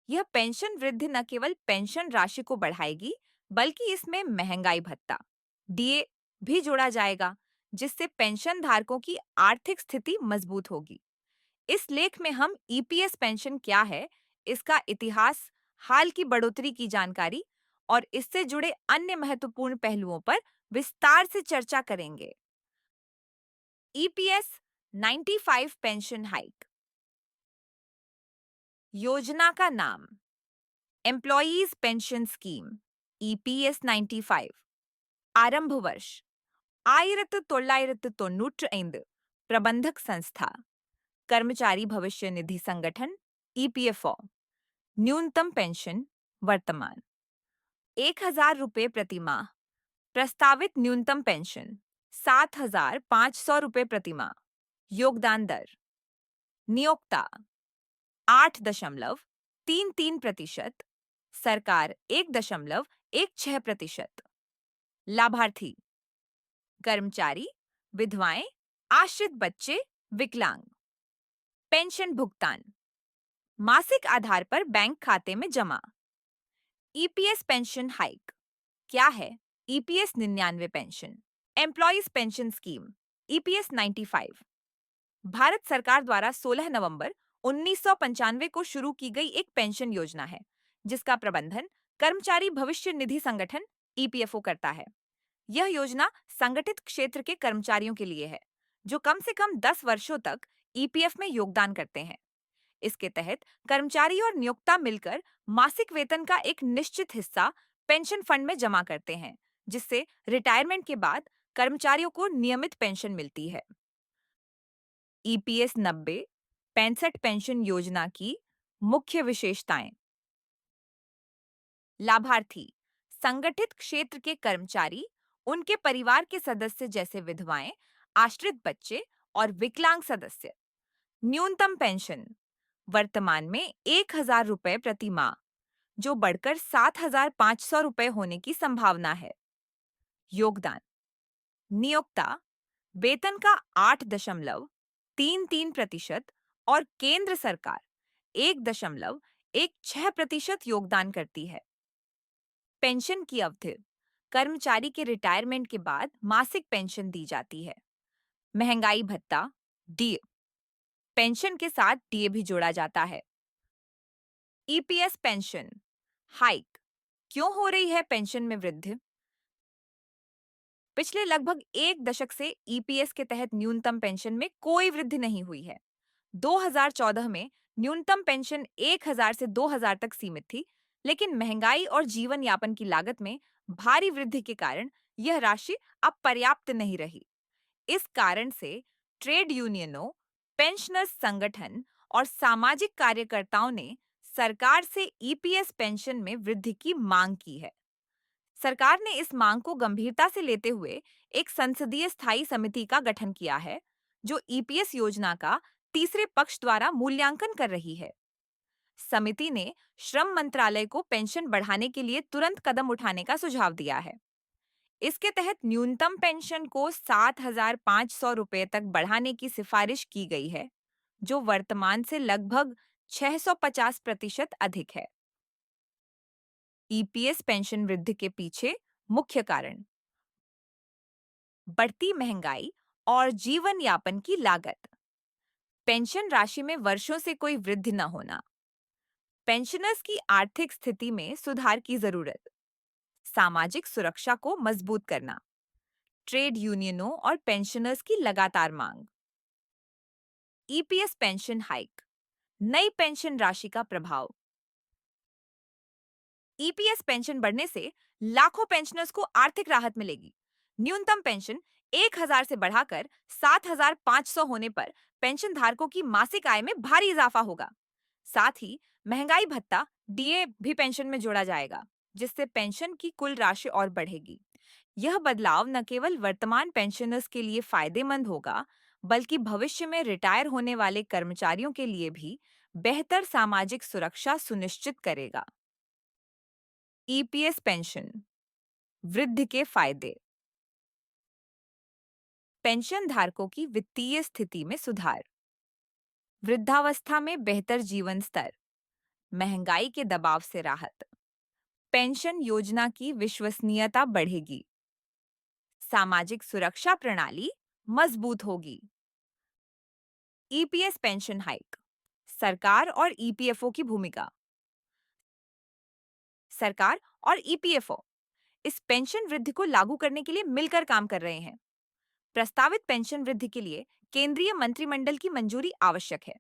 यह पेंशन वृद्धि न केवल पेंशन राशि को बढ़ाएगी, बल्कि इसमें महंगाई भत्ता डीए भी जोड़ा जाएगा, जिससे पेंशन धारकों की आर्थिक स्थिति मजबूत होगी। इस लेख में हम ईपीएस पेंशन क्या है, इसका इतिहास, हाल की बढ़ोतरी की जानकारी और इससे जुड़े अन्य महत्वपूर्ण पहलुओं पर विस्तार से चर्चा करेंगे। EPS 95 pension hike. योजना का नाम एम्प्लॉयज पेंशन स्कीम ईपीएस 95। आरंभ वर्ष 1995। प्रबंधक संस्था कर्मचारी भविष्य निधि संगठन ईपीएफओ। न्यूनतम पेंशन वर्तमान 1,000 रुपये प्रति माह। प्रस्तावित न्यूनतम पेंशन 7,500 रुपये प्रति माह। योगदान दर नियोक्ता 8.33%, सरकार 1.16%। लाभार्थी कर्मचारी, विधवाएं, आश्रित बच्चे, विकलांग। पेंशन भुगतान मासिक आधार पर बैंक खाते में जमा। ईपीएस पेंशन हाइक क्या है? EPS 99 pension employees pension scheme EPS 95 Bharat सरकार द्वारा 16 नवंबर 1995 को शुरू की गई एक पेंशन योजना है, जिसका प्रबंधन कर्मचारी भविष्य निधि संगठन ईपीएफओ करता है। यह योजना संगठित क्षेत्र के कर्मचारियों के लिए है, जो कम से कम 10 वर्षों तक ईपीएफ में योगदान करते हैं। इसके तहत कर्मचारी और नियोक्ता मिलकर मासिक वेतन का एक निश्चित हिस्सा पेंशन फंड में जमा करते हैं, जिससे रिटायरमेंट के बाद कर्मचारियों को नियमित पेंशन मिलती है। ईपीएस 90 65 पेंशन योजना की मुख्य विशेषताएं। लाभार्थी संगठित क्षेत्र के कर्मचारी, उनके परिवार के सदस्य जैसे विधवाएं, आश्रित बच्चे और विकलांग सदस्य। न्यूनतम पेंशन वर्तमान में 1,000 रुपये प्रति माह, जो बढ़कर 7,500 रुपये होने की संभावना है। योगदान नियोक्ता वेतन का 8.33% और केंद्र सरकार 1.16% योगदान करती है। पेंशन की अवधि कर्मचारी के रिटायरमेंट के बाद मासिक पेंशन दी जाती है। महंगाई भत्ता डीए पेंशन के साथ डीए भी जोड़ा जाता है। ईपीएस पेंशन हाइक क्यों हो रही है पेंशन में वृद्धि? पिछले लगभग एक दशक से ईपीएस के तहत न्यूनतम पेंशन में कोई वृद्धि नहीं हुई है। 2014 में न्यूनतम पेंशन 1,000 से 2,000 तक सीमित थी, लेकिन महंगाई और जीवन यापन की लागत में भारी वृद्धि के कारण यह राशि अब पर्याप्त नहीं रही। इस कारण से ट्रेड यूनियनों, पेंशनर्स संगठन और सामाजिक कार्यकर्ताओं ने सरकार से ईपीएस पेंशन में वृद्धि की मांग की है। सरकार ने इस मांग को गंभीरता से लेते हुए एक संसदीय स्थायी समिति का गठन किया है, जो ईपीएस योजना का तीसरे पक्ष द्वारा मूल्यांकन कर रही है। समिति ने श्रम मंत्रालय को पेंशन बढ़ाने के लिए तुरंत कदम उठाने का सुझाव दिया है। इसके तहत न्यूनतम पेंशन को 7,500 रुपये तक बढ़ाने की सिफारिश की गई है, जो वर्तमान से लगभग 650% अधिक है। ईपीएस पेंशन वृद्धि के पीछे मुख्य कारण बढ़ती महंगाई और जीवन यापन की लागत, पेंशन राशि में वर्षों से कोई वृद्धि न होना, पेंशनर्स की आर्थिक स्थिति में सुधार की जरूरत, सामाजिक सुरक्षा को मजबूत करना, ट्रेड यूनियनों और पेंशनर्स की लगातार मांग। ईपीएस पेंशन हाइक नई पेंशन राशि का प्रभाव। ईपीएस पेंशन बढ़ने से लाखों पेंशनर्स को आर्थिक राहत मिलेगी। न्यूनतम पेंशन 1,000 से बढ़ाकर 7,500 होने पर पेंशन धारकों की मासिक आय में भारी इजाफा होगा। साथ ही महंगाई भत्ता डीए भी पेंशन में जोड़ा जाएगा, जिससे पेंशन की कुल राशि और बढ़ेगी। यह बदलाव न केवल वर्तमान पेंशनर्स के लिए फायदेमंद होगा, बल्कि भविष्य में रिटायर होने वाले कर्मचारियों के लिए भी बेहतर सामाजिक सुरक्षा सुनिश्चित करेगा। ईपीएस पेंशन वृद्धि के फायदे। पेंशन धारकों की वित्तीय स्थिति में सुधार, वृद्धावस्था में बेहतर जीवन स्तर, महंगाई के दबाव से राहत, पेंशन योजना की विश्वसनीयता बढ़ेगी, सामाजिक सुरक्षा प्रणाली मजबूत होगी। ईपीएस पेंशन हाइक, सरकार और ईपीएफओ की भूमिका। सरकार और ईपीएफओ इस पेंशन वृद्धि को लागू करने के लिए मिलकर काम कर रहे हैं। प्रस्तावित पेंशन वृद्धि के लिए केंद्रीय मंत्रिमंडल की मंजूरी आवश्यक है।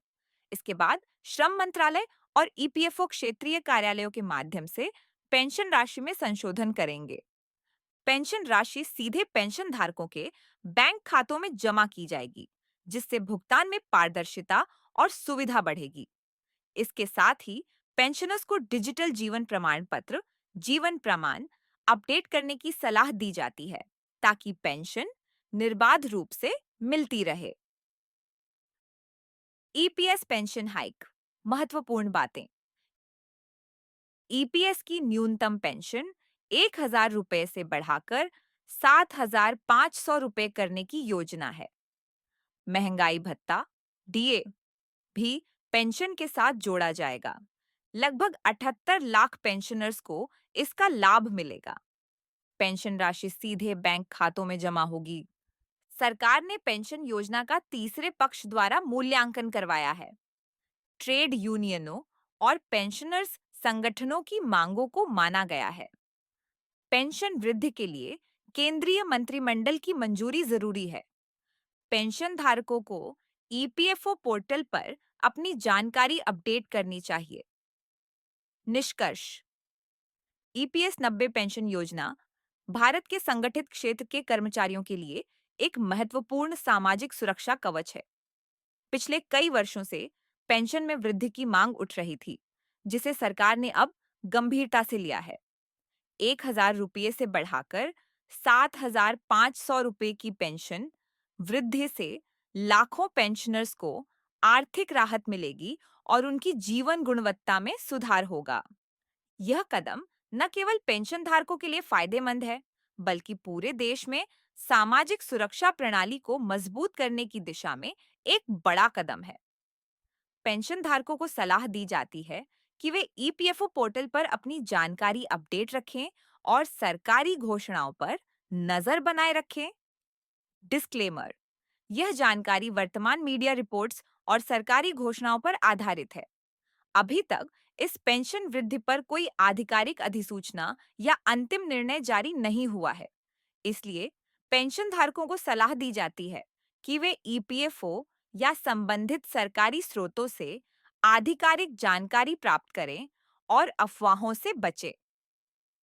इसके बाद श्रम मंत्रालय और ईपीएफओ क्षेत्रीय कार्यालयों के माध्यम से पेंशन राशि में संशोधन करेंगे। पेंशन राशि सीधे पेंशन धारकों के बैंक खातों में जमा की जाएगी, जिससे भुगतान में पारदर्शिता और सुविधा बढ़ेगी। इसके साथ ही पेंशनर्स को डिजिटल जीवन प्रमाण पत्र, जीवन प्रमाण अपडेट करने की सलाह दी जाती है, ताकि पेंशन निर्बाध रूप से मिलती रहे। ईपीएस पेंशन हाइक, महत्वपूर्ण बातें। ईपीएस की न्यूनतम पेंशन 1,000 रुपए से बढ़ाकर 7,500 रुपए करने की योजना है। महंगाई भत्ता, डीए भी पेंशन के साथ जोड़ा जाएगा। लगभग 78 लाख पेंशनर्स को इसका लाभ मिलेगा। पेंशन राशि सीधे बैंक खातों में जमा होगी। सरकार ने पेंशन योजना का तीसरे पक्ष द्वारा मूल्यांकन करवाया है। ट्रेड यूनियनों और पेंशनर्स संगठनों की मांगों को माना गया है। पेंशन वृद्धि के लिए केंद्रीय मंत्रिमंडल की मंजूरी जरूरी है। पेंशन धारकों को ईपीएफओ पोर्टल पर अपनी जानकारी अपडेट करनी चाहिए। निष्कर्ष, ईपीएस 90 पेंशन योजना भारत के संगठित क्षेत्र के कर्मचारियों के लिए एक महत्वपूर्ण सामाजिक सुरक्षा कवच है। पिछले कई वर्षों से पेंशन में वृद्धि की मांग उठ रही थी, जिसे सरकार ने अब गंभीरता से लिया है। 1,000 रुपये से बढ़ाकर 7,500 रुपये की पेंशन वृद्धि से लाखों पेंशनर्स को आर्थिक राहत मिलेगी और उनकी जीवन गुणवत्ता में सुधार होगा। यह कदम न केवल पेंशन धारकों के लिए फायदेमंद है, बल्कि पूरे देश में सामाजिक सुरक्षा प्रणाली को मजबूत करने की दिशा में एक बड़ा कदम है। पेंशन धारकों को सलाह दी जाती है कि वे ईपीएफओ पोर्टल पर अपनी जानकारी अपडेट रखें और सरकारी घोषणाओं पर नजर बनाए रखें। डिस्क्लेमर, यह जानकारी वर्तमान मीडिया रिपोर्ट्स और सरकारी घोषणाओं पर आधारित है। अभी तक इस पेंशन वृद्धि पर कोई आधिकारिक अधिसूचना या अंतिम निर्णय जारी नहीं हुआ है। इसलिए पेंशन धारकों को सलाह दी जाती है कि वे ईपीएफओ या संबंधित सरकारी स्रोतों से आधिकारिक जानकारी प्राप्त करें और अफवाहों से बचें।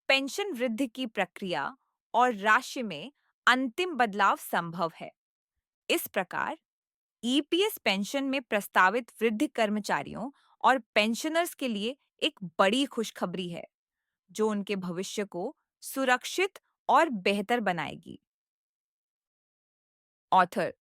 पेंशन वृद्धि की प्रक्रिया और राशि में अंतिम बदलाव संभव है। इस प्रकार ईपीएस पेंशन में प्रस्तावित वृद्धि कर्मचारियों और पेंशनर्स के लिए एक बड़ी खुशखबरी है, जो उनके भविष्य को सुरक्षित और बेहतर बनाएगी। ऑथर